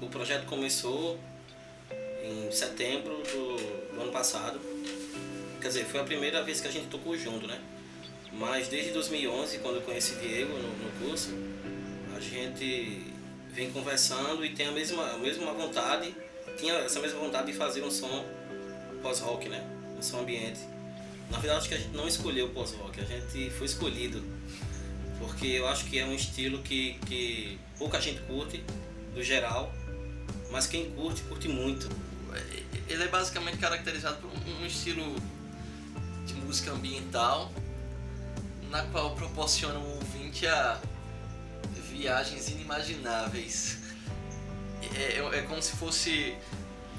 O projeto começou em setembro do ano passado. Quer dizer, foi a primeira vez que a gente tocou junto, né? Mas desde 2011, quando eu conheci Diego no curso, a gente vem conversando e tem a mesma vontade, tinha essa mesma vontade de fazer um som pós-rock, né? Um som ambiente. Na verdade, acho que a gente não escolheu o pós-rock, a gente foi escolhido. Porque eu acho que é um estilo que pouca gente curte, do geral, mas quem curte, curte muito. Ele é basicamente caracterizado por um estilo de música ambiental, na qual proporciona ao ouvinte a viagens inimagináveis. É como se fosse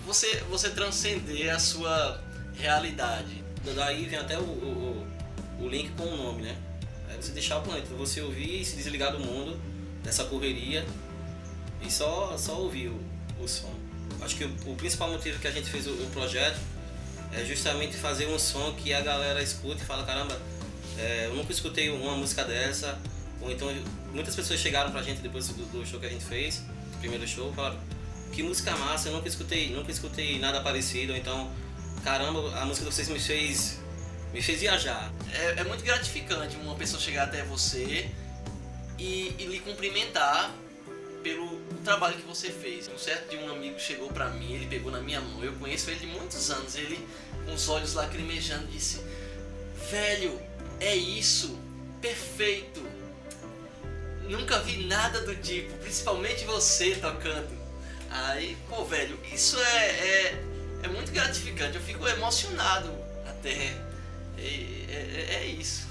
você transcender a sua realidade. Daí vem até o link com o nome, né? É você deixar o planeta, você ouvir e se desligar do mundo, dessa correria, e só ouvir o som. Acho que o principal motivo que a gente fez o projeto é justamente fazer um som que a galera escuta e fala, caramba, eu nunca escutei uma música dessa. Ou então muitas pessoas chegaram pra gente depois do show que a gente fez, do primeiro show, falaram, que música massa, eu nunca escutei nada parecido. Ou então, caramba, a música de vocês me fez viajar. É muito gratificante uma pessoa chegar até você e lhe cumprimentar pelo trabalho que você fez. Um certo dia um amigo chegou pra mim, ele pegou na minha mão, eu conheço ele de muitos anos, ele com os olhos lacrimejando disse, velho, é isso, perfeito, nunca vi nada do tipo, principalmente você tocando. Aí, pô, velho, isso é muito gratificante, eu fico emocionado até, é isso.